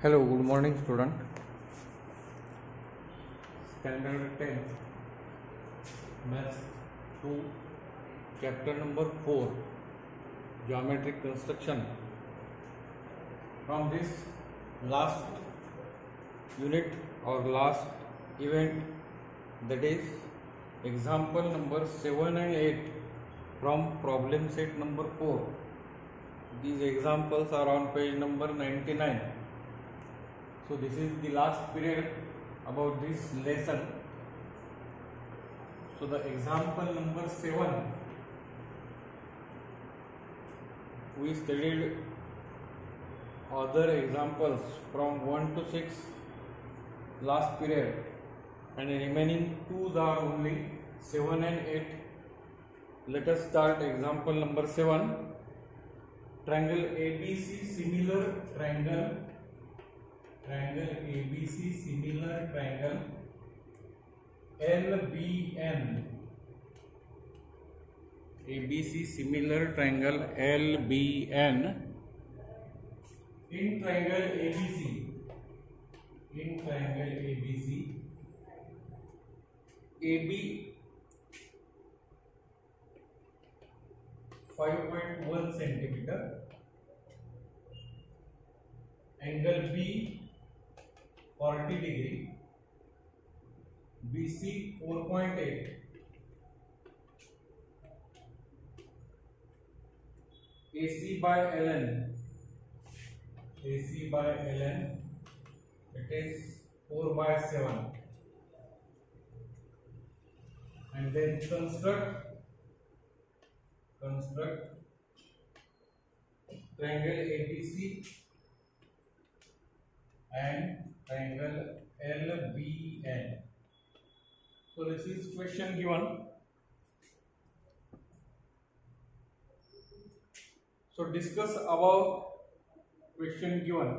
Hello, good morning, student. Standard 10, Maths 2, Chapter number 4, Geometric Construction. From this last unit or last event, that is example number 7 and 8 from problem set number 4. These examples are on page number 99. So this is the last period about this lesson. So the example number 7, we studied other examples from 1 to 6 last period, and the remaining two are only 7 and 8. Let us start example number 7. Triangle ABC similar triangle ABC similar triangle LBN. ABC similar triangle LBN. In triangle ABC, AB 5.1 centimeter, angle B 40 degree, BC 4.8, AC by ln, it is 4 by 7, and then construct triangle ABC and triangle LBN. So this is question given. So discuss about question given.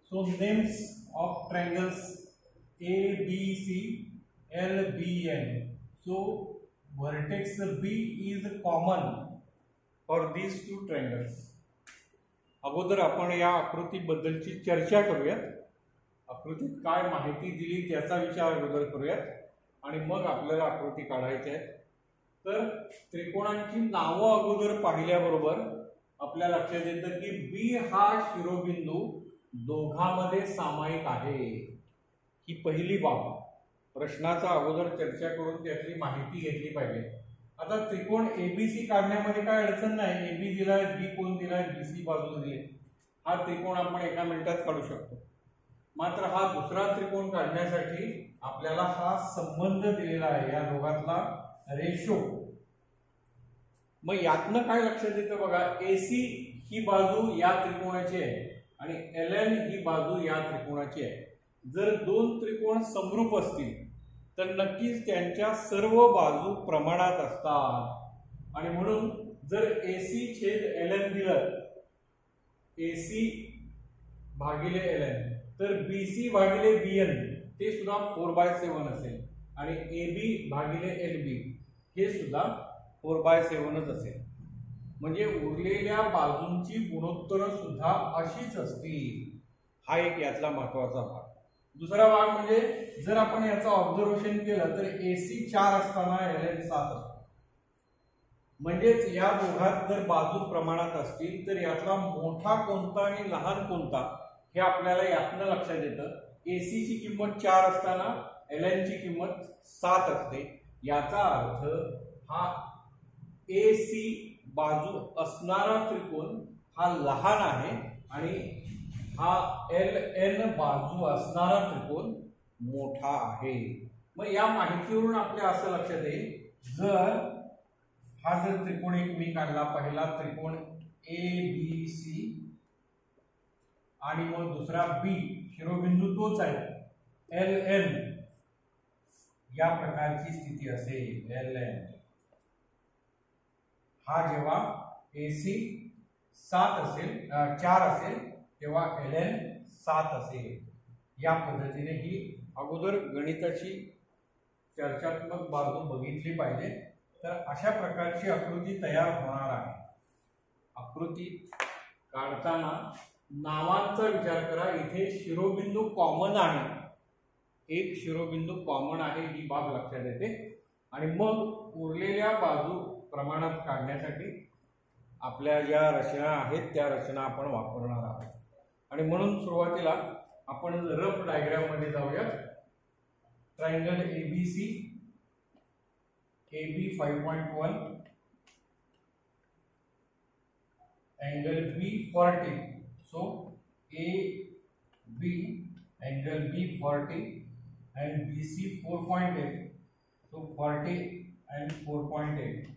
So names of triangles ABC, LBN. So vertex B is common for these two triangles. अगोदर आपण या आकृतीबद्दलची चर्चा करूयात. आकृतीत काय माहिती दिली त्याचा विचार अगोदर करूयात आणि मग आपल्याला आकृती काढायची आहे. तर त्रिकोणांची नावं अगोदर पाहिल्याबरोबर आपल्या लक्षात येतं की बी हा शिरोबिंदू दोघांमध्ये सामायिक आहे. ही पहिली बाब. प्रश्नाचा अगोदर चर्चा करून त्यातली माहिती घेतली पाहिजे. आता त्रिकोण एबीसी काढण्यामध्ये काय अडचण नाही. एबी दिलाय, बी कोण दिलाय, बीसी बाजू दिली. हा त्रिकोण आपण एका मिनिटात काढू शकतो. मात्र हा दुसरा त्रिकोण काढण्यासाठी आपल्याला हा संबंध दिलेला आहे, या दोघातला रेशो. मग यातनं काय लक्षात येतं बघा, एसी ही बाजू या त्रिकोणाची आहे आणि एलएन ही बाजू या त्रिकोणाची आहे. जर दोन त्रिकोण समरूप असतील तर नक्कीच त्यांच्या सर्व बाजू प्रमाणात असतात आणि म्हणून जर AC छेद LN दिलं, AC भागिले LN, तर BC भागिले BN ते सुद्धा 4/7 असेल आणि AB भागिले LB हे सुद्धा 4/7च असेल. म्हणजे उरलेल्या बाजूंची गुणोत्तर सुद्धा अशीच असतील. हा एक यातला महत्वाचा भाग. दुसरा भाग म्हणजे जर आपण याचं ऑब्झर्वेशन केलं तर AC 4 असताना LN 7 असतो. म्हणजेच या दोघात जर बाजू प्रमाणात असतील तर यातला मोठा कोणता आणि लहान कोणता हे आपल्याला यातनं लक्षात येतं. AC ची किंमत 4 असताना LN ची किंमत 7 असते. याचा अर्थ हा AC बाजू असणारा त्रिकोण हा लहान आहे आणि हा LN बाजू असणारा त्रिकोण मोठा आहे. मग या माहितीवरून आपल्या असं लक्षात येईल, जर त्रिकोण एक मी काढला, पहिला त्रिकोण ABC आणि मग दुसरा B, शिरोबिंदू तोच आहे, LN, या प्रकारची स्थिती असेल. LN हा जेव्हा AC 4 असेल तेव्हा LN 7 असेल. या पद्धतीने ही अगोदर गणिताची चर्चात्मक बाजू बघितली पाहिजे. तर अशा प्रकारची आकृती तयार होणार आहे. आकृती काढताना नावांचा विचार करा, इथे शिरोबिंदू कॉमन आहे, एक शिरोबिंदू कॉमन आहे ही बाब लक्षात येते। आणि मग उरलेल्या बाजू प्रमाणात काढण्यासाठी आपल्या ज्या रचना आहेत त्या रचना आपण वापरणार आहोत। आणि म्हणून सुरुवातीला आपण रफ डायग्राम मध्ये जाऊया। Triangle ABC, AB 5.1, angle B 40, so AB angle B 40 and BC 4.8, so 40 and 4.8,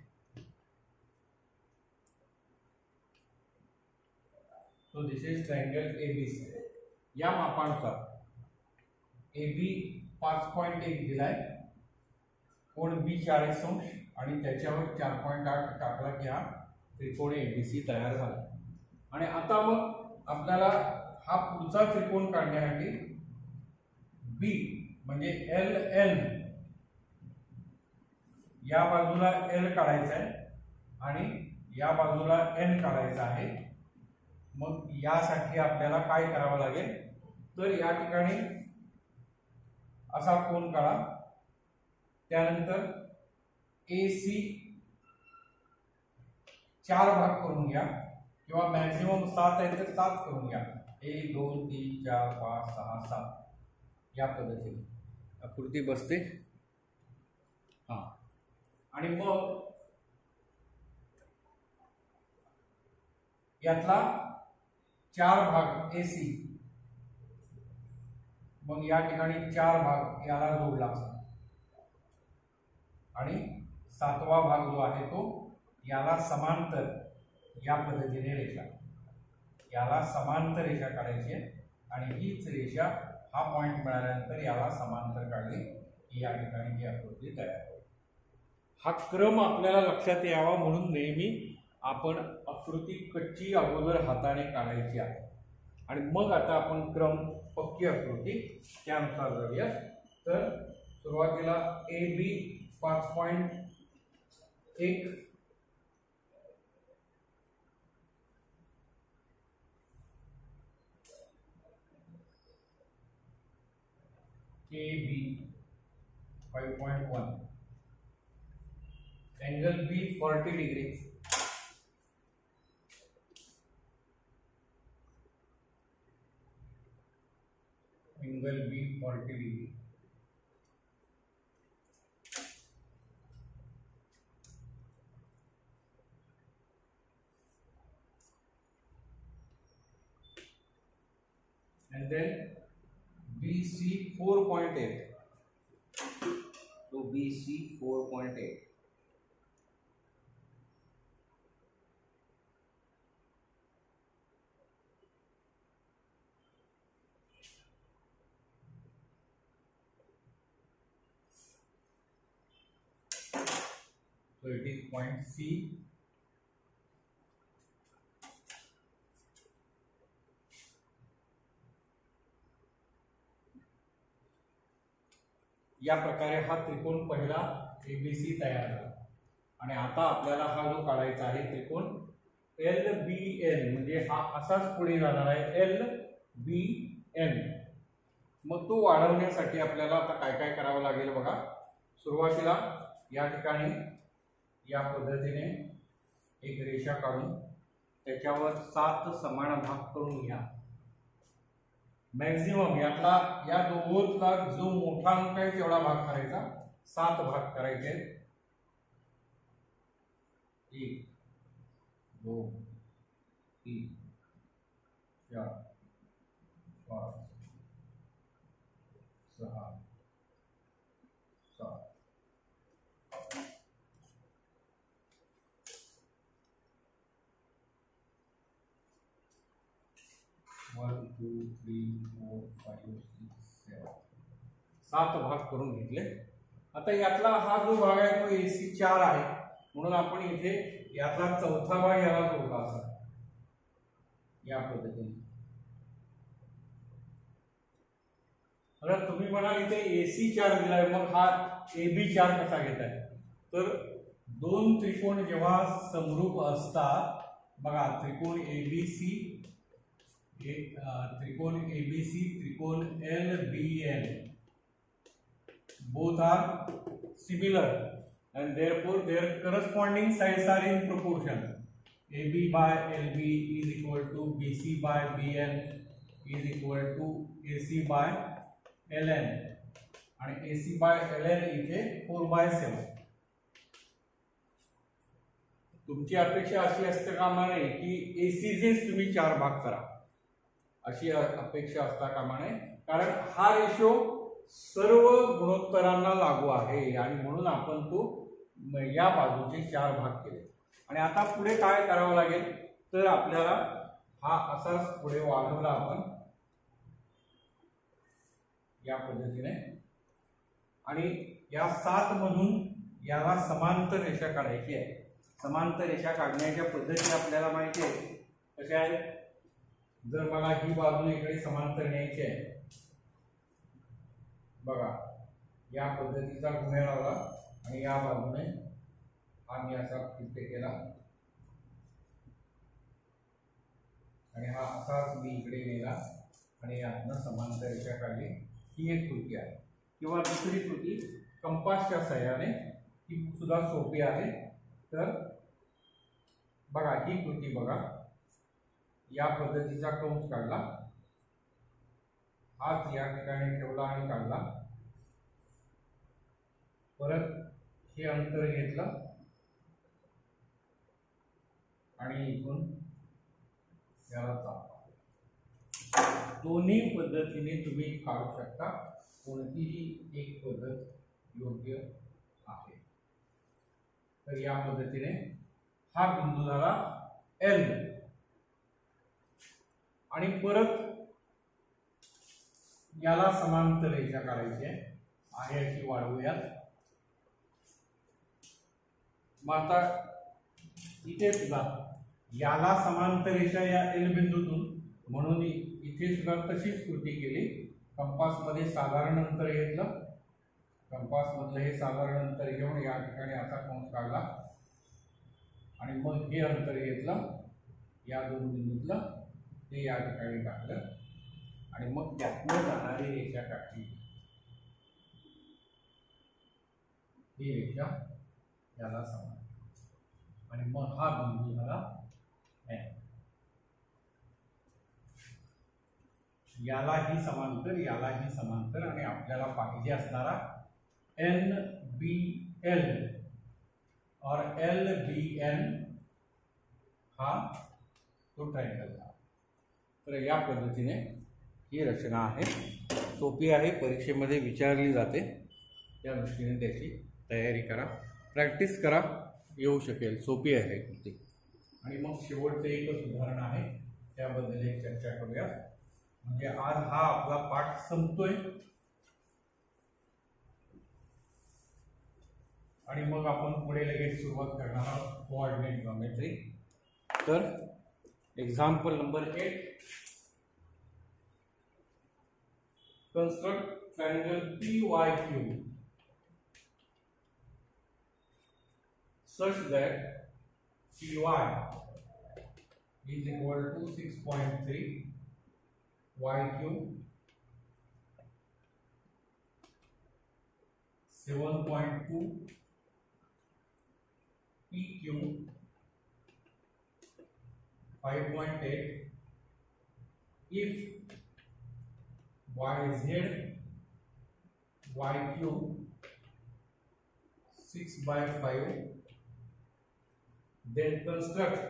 so this is triangle ABC। या मापानुसार AB 5.1 दिलाय, कोण B 40 अंश आणि त्याच्यावर 4.8 टाकला की हा त्रिकोण एबीसी तयार झाला। आणि आता मग आपल्याला हा पुढचा त्रिकोण काढण्यासाठी बी म्हणजे एल एल, या बाजूला एल काढायचा आहे आणि या बाजूला एन काढायचा आहे। मग यासाठी आपल्याला काय करावं लागेल, तर या ठिकाणी असा कोन काढा, त्यानंतर AC 4 भाग करून घ्या, किंवा मॅक्सिमम 7 आहे तर 7 करून घ्या, 1 2 3 4 5 6 7 या पद्धतीने आकृती बसते। हा, आणि मग यातला 4 भाग AC, मग या ठिकाणी 4 भाग याला जोडला आणि 7वा भाग जो आहे तो याला समांतर या पद्धतीने रेषा, याला समांतर रेषा काढायची आहे आणि हीच रेषा हा पॉइंट मिळाल्यानंतर याला समांतर काढली की या ठिकाणी ही आकृती तयार होईल। हा क्रम आपल्याला लक्षात यावा म्हणून नेहमी आपण आकृती कच्ची अगोदर हाताने काढायची आहे आणि मग आता आपण क्रम पक्की आकृती त्यानुसार जाऊया। तर सुरुवातीला AB 5.1, KB 5.1, angle B 40 degrees, angle B 40 degree, and then BC 4.8, so BC 4.8, so it is point C, या प्रकारे हा त्रिकोण पहिला एबीसी तयार झाला। आणि आता आपल्याला हा जो काढायचा आहे त्रिकोण LBN, म्हणजे हा असाच पुढे जाणार आहे LBN। मग तो वाढवण्यासाठी आपल्याला आता काय काय करावं लागेल बघा। सुरुवातीला या ठिकाणी या पद्धतीने एक रेषा काढून त्याच्यावर 7 समान भाग करून घ्या। मॅक्झिमम यातला या दोघांतला जो मोठा अंक आहे तेवढा भाग करायचा, 7 भाग करायचे। 1 2 3 4 5 6 7 1 2 3 4 5 6 7 7 भाग करून घेतले। आता यातला हा जो भाग आहे तो AC 4 आहे, म्हणून आपण इथे यातला चौथा भाग याला जोडला असा या पद्धतीने। आता तुम्ही म्हणाल इथे AC 4 दिलाय, मग हा AB 4 कसा घेताय? तर दोन त्रिकोण जेव्हा समरूप असतात, बघा त्रिकोण ABC एक त्रिकोण ABC, त्रिकोण LBN, both are similar and therefore their corresponding sides are in proportion. AB by LB is equal to BC by BN is equal to AC by LN, आणि AC by LN इथे 4/7. तुमची अपेक्षा अशी असते कामा नये की एसीचेच तुम्ही 4 भाग करा, अशी अपेक्षा असता कामा नये, कारण हा रेशो सर्व गुणोत्तरांना लागू आहे आणि म्हणून आपण तो या बाजूचे 4 भाग केले. आणि आता पुढे काय करावं लागेल तर आपल्याला हा असाच पुढे वाढवला आपण या पद्धतीने, आणि या 7 मधून याला समांतर रेषा काढायची आहे. समांतर रेषा काढण्याच्या पद्धती आपल्याला माहिती आहे कशा आहेत. जर मला ही बाजू इकडे समांतर न्यायची आहे, बघा या पद्धतीचा घुमळ लावला आणि या बाजूने आम्ही असा फिरते केला आणि हा असाच मी इकडे नेला आणि यातनं समांतर रेषा काढली. ही एक कृती आहे. किंवा दुसरी कृती कंपासच्या सहाय्याने, ही सुद्धा सोपी आहे. तर बघा ही कृती बघा, या पद्धतीचा कंस काढला, हात या ठिकाणी ठेवला आणि काढला, परत हे अंतर घेतलं आणि इथून याला चापा. दोन्ही पद्धतीने तुम्ही काढू शकता, कोणतीही एक पद्धत योग्य आहे. तर या पद्धतीने हा बिंदू झाला L, आणि परत याला समांतर रेषा काढायची आहे अशी वाढवूयात. मग आता इथे सुद्धा याला समांतर रेषा या L बिंदूतून, म्हणून इथे सुद्धा तशीच कृती केली. कंपास मध्ये साधारण अंतर घेतलं, कंपास मधलं हे साधारण अंतर घेऊन या ठिकाणी असा कंस काढला आणि मग हे अंतर घेतलं या 2 बिंदूतलं, ते या ठिकाणी टाकलं आणि मग त्यातनं जाणारी रेषा टाकली. ही रेषा याला समान आणि मग हा बिंदू झाला N. यालाही समांतर, यालाही समांतर, आणि आपल्याला पाहिजे असणारा NBL और LBN हा तो ट्रायंगल झाला. तर या पद्धतीने ही रचना आहे. सोपी आहे, परीक्षेमध्ये विचारली जाते, त्या दृष्टीने त्याची तयारी करा, प्रॅक्टिस करा, येऊ शकेल. सोपी आहे कृती. आणि मग शेवटचं एकच उदाहरण आहे, त्याबद्दल एक चर्चा करूया. म्हणजे आज हा आपला पाठ संपतोय आणि मग आपण पुढे लगेच सुरुवात करणार आहोत कोऑर्डिनेट ज्योमेट्री. तर example number 8, construct triangle PYQ such that PY is equal to 6.3, YQ 7.2, PQ 5.8 if YZ YQ 6/5, then construct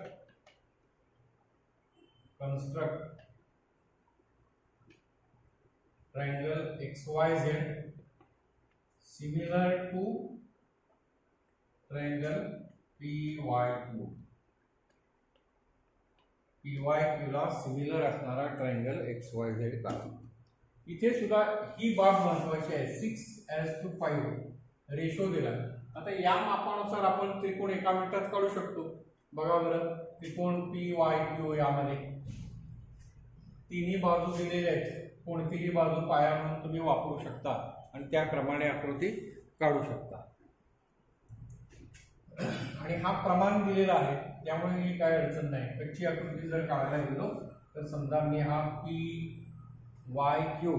triangle XYZ similar to triangle PYQ. PYQ ला सिमिलर असणारा ट्रायंगल XYZ काढा. इथे सुद्धा ही बाब महत्वाची आहे. 6:5 रेशो दिला. आता या मापानुसार आपण त्रिकोण एका मिनिटात काढू शकतो. बघा बरं, त्रिकोण PYQ यामध्ये तिन्ही बाजू दिलेल्या आहेत. कोणतीही बाजू पाया म्हणून तुम्ही वापरू शकता आणि त्याप्रमाणे आकृती काढू शकता. आणि हा प्रमाण दिलेला आहे, त्यामुळे ही काय अडचण नाही. कच्ची आकृती जर काढायला गेलो तर समजा मी हा P Y Q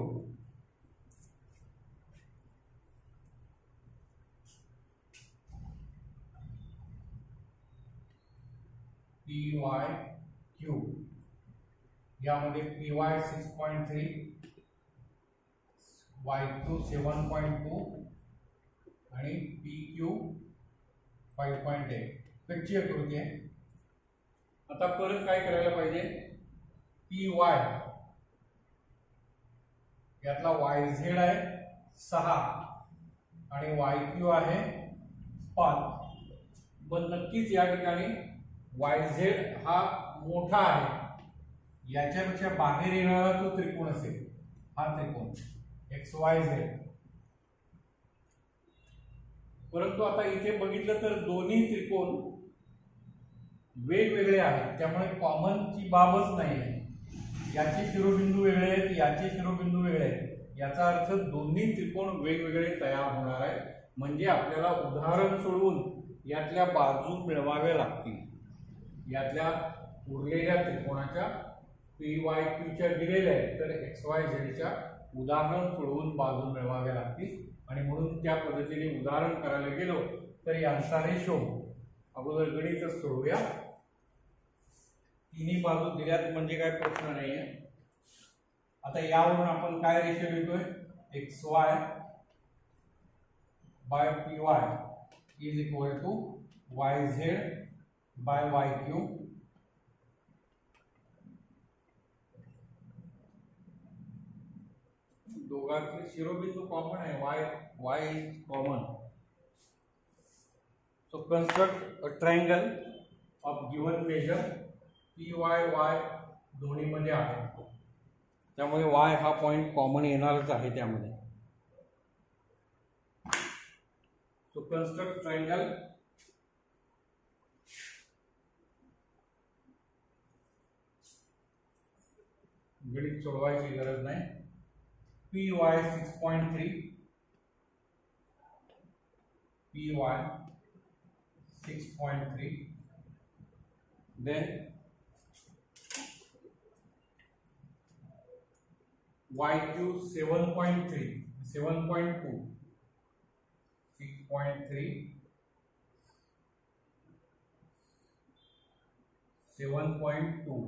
P Y Q यामध्ये पी वाय 6.3 वाय क्यू 7.2 आणि पी क्यू 5.8 कच्ची आकृती आहे. आता परत काय करायला पाहिजे, पी वाय यातला वाय झेड आहे 6 आणि वाय क्यू आहे 5. पण नक्कीच या ठिकाणी वाय झेड हा मोठा आहे, याच्यापेक्षा बाहेर येणारा तो त्रिकोण असेल, हा त्रिकोण एक्स वाय झेड. परंतु आता इथे बघितलं तर दोन्ही त्रिकोण वेगवेगळे आहेत, त्यामुळे कॉमनची बाबच नाही आहे. याचे शिरोबिंदू वेगळे आहेत, याचे शिरोबिंदू वेगळे आहेत, याचा अर्थ दोन्ही त्रिकोण वेगवेगळे तयार होणार आहे. म्हणजे आपल्याला उदाहरण सोडवून यातल्या बाजू मिळवाव्या लागतील. यातल्या उरलेल्या त्रिकोणाच्या पी वाय क्यूच्या दिलेल्या आहेत, तर एक्स वाय झेडच्या उदाहरण सोडवून बाजू मिळवाव्या लागतील. आणि म्हणून त्या पद्धतीने उदाहरण करायला गेलो तर यांचा रेशो अगोदर गणितच सोडवूया. तिन्ही बाजू दिल्यात म्हणजे काय प्रश्न नाहीये. आता यावरून आपण काय रेशो लिहितोय, x y by P Y is equal to Y Z bye Y Q दोघांचे शिरोबिंदू कॉमन आहे, Y is common. So construct a triangle of given major P Y Y दोन्ही मध्ये आहे, त्यामुळे वाय हा पॉइंट कॉमन येणारच आहे त्यामध्ये. सो कन्स्ट्रक्ट ट्रायंगल गणित सोडवायची गरज नाही. P Y 6.3 P Y 6.3 then YQ 7.3 7.2 6.3 7.2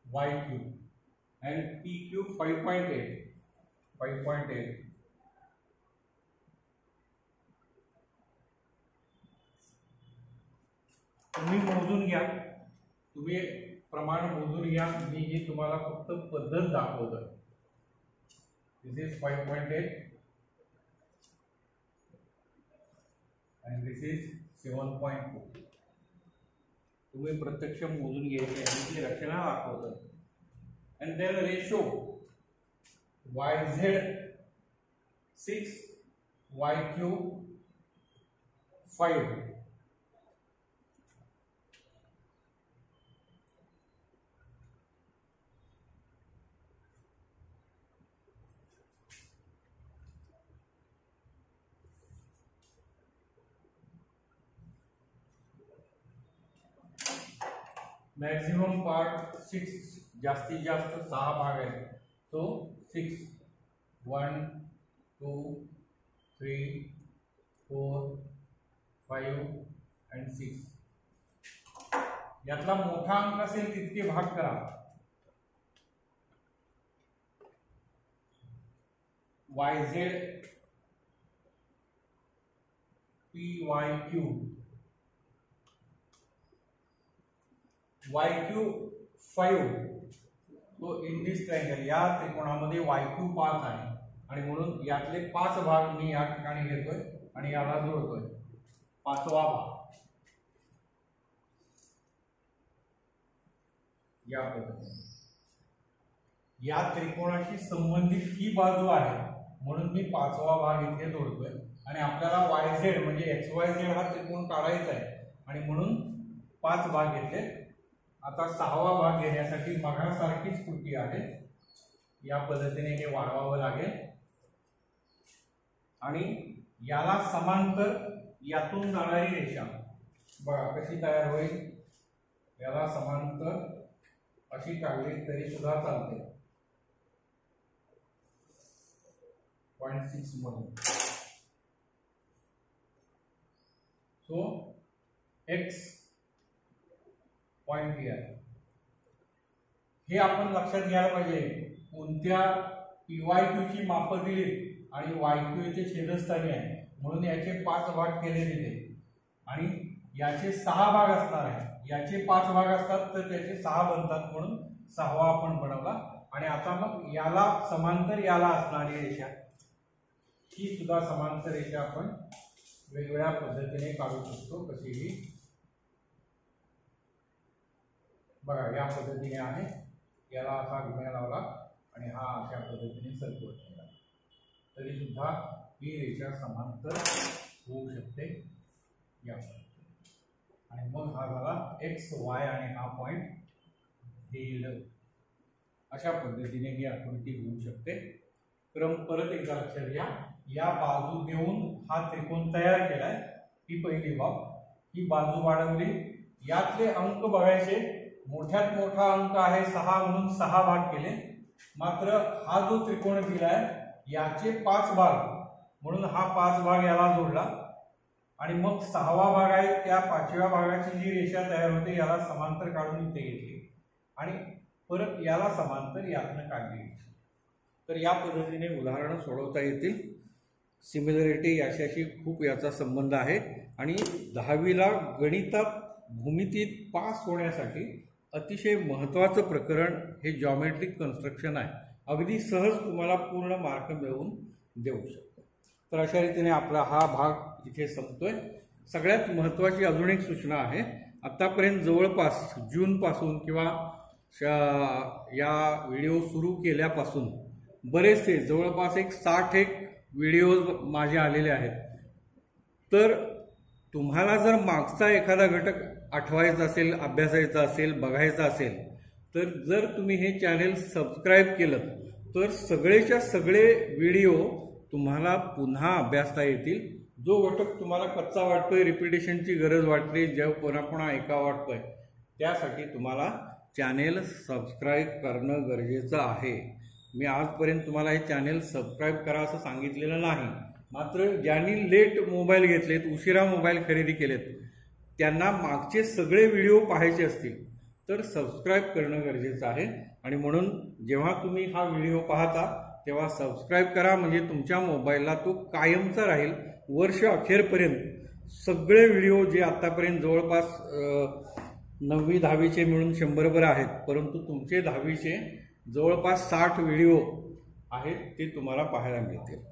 YQ and PQ 5.8 5.8. तुम्ही मोजून घ्या, तुम्ही प्रमाण मोजून घ्या. मी ही तुम्हाला फक्त पद्धत दाखवतोय. दिस इज 5.8 and this is 7.2. तुम्ही प्रत्यक्ष मोजून घ्यायचे आणि ती रचना दाखवतोय. and then ratio YZ 6 YQ 5. Maximum part 6 जास्तीत जास्त 6 भाग आहेत. So 6 1 2 3 4 5 and 6. यातला मोठा अंक असेल तितके भाग करा. YZ PYQ YQ 5. तो इन दिस ट्रायंगल या त्रिकोणामध्ये YQ 5 आहे आणि म्हणून यातले 5 भाग मी या ठिकाणी घेतोय आणि याला जोडतोय. 5वा भाग या पद्धतीने या त्रिकोणाशी संबंधित ही बाजू आहे म्हणून मी 5वा भाग इथे जोडतोय. आणि आपल्याला YZ म्हणजे XYZ हा त्रिकोण काढायचा आहे आणि म्हणून 5 भाग घेतले. आता 6वा भाग घेण्यासाठी मगासारखीच कृती आहे. या पद्धतीने हे वाढवावं लागेल आणि याला समांतर यातून जाणारी रेषा बघा कशी तयार होईल. याला समांतर अशी काढली तरी सुद्धा चालते 0.6 मधून. सो एक्स पॉइंट हे आहे. हे आपण लक्षात घ्यायला पाहिजे. कोणत्या PYQ ची मापं दिलीत आणि YQ इथे छेदस्थानी आहे म्हणून याचे 5 भाग केले तिथे आणि याचे 6 भाग असणार आहे. याचे 5 भाग असतात तर त्याचे 6 बनतात म्हणून 6वा आपण बनवला. आणि आता मग याला समांतर याला असणारी रेषा ही सुद्धा समांतर रेषा आपण वेगवेगळ्या पद्धतीने काढू शकतो. कशीही बघा या पद्धतीने आहे. याला असा घुम्या लावला आणि हा अशा पद्धतीने सरकवत गेला तरी सुद्धा ही रेषा समांतर होऊ शकते या पद्धतीने. आणि मग हा झाला एक्स वाय आणि हा पॉइंट झेड. अशा पद्धतीने ही आकृती होऊ शकते. क्रम परत एकदा लक्षात घ्या. या बाजू देऊन हा त्रिकोण तयार केलाय. ही पहिली बाब. ही बाजू वाढवली. यातले अंक बघायचे. मोठ्यात मोठा अंक आहे 6 म्हणून 6 भाग केले. मात्र हा जो त्रिकोण दिलाय याचे 5 भाग म्हणून हा 5 भाग याला जोडला आणि मग 6वा भाग आहे त्या 5व्या भागाची जी रेषा तयार होते याला समांतर काढून इथे घेतली आणि परत याला समांतर यातनं काढली. तर या पद्धतीने उदाहरणं सोडवता येतील. सिमिलरिटी याच्याशी खूप याचा संबंध आहे आणि 10वीला गणितात भूमितीत पास होण्यासाठी अतिशय महत्त्वाचं प्रकरण हे जॉमेट्रिक कन्स्ट्रक्शन आहे. अगदी सहज तुम्हाला पूर्ण मार्क मिळवून देऊ शकतो. तर अशा रीतीने आपला हा भाग इथे संपतोय. सगळ्यात महत्त्वाची अजून एक सूचना आहे. आत्तापर्यंत जवळपास जूनपासून किंवा या व्हिडिओ सुरू केल्यापासून बरेचसे जवळपास 60 व्हिडिओज माझे आलेले आहेत. तर तुम्हाला जर मागचा एखादा घटक आठवायचा असेल, अभ्यासायचा असेल, बघायचा असेल तर जर तुम्ही हे चॅनेल सबस्क्राईब केलं तर सगळेच्या सगळे व्हिडिओ तुम्हाला पुन्हा अभ्यासता येतील. जो घटक तुम्हाला कच्चा वाटतोय, रिपिटेशनची गरज वाटते, जे पुन्हा ऐका वाटतोय त्यासाठी तुम्हाला चॅनेल सबस्क्राईब करणं गरजेचं आहे. मी आजपर्यंत तुम्हाला हे चॅनेल सबस्क्राईब करा असं सांगितलेलं नाही. मात्र ज्यांनी लेट मोबाईल घेतलेत, उशिरा मोबाईल खरेदी केलेत त्यांना मागचे सगळे व्हिडिओ पाहायचे असतील तर सबस्क्राईब करणं गरजेचं आहे. आणि म्हणून जेव्हा तुम्ही हा व्हिडिओ पाहता तेव्हा सबस्क्राईब करा म्हणजे तुमच्या मोबाईलला तो कायमचा राहील. वर्ष अखेरपर्यंत सगळे व्हिडिओ जे आत्तापर्यंत जवळपास 9वी 10वीचे मिळून 100 आहेत परंतु तुमचे 10वीचे जवळपास 60 व्हिडिओ आहेत ते तुम्हाला पाहायला मिळतील.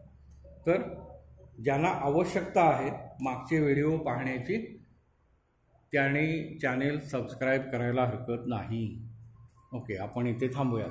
तर ज्यांना आवश्यकता आहे मागचे व्हिडिओ पाहण्याची त्यांनी चॅनेल सबस्क्राईब करायला हरकत नाही. ओके, आपण इथे थांबूयात.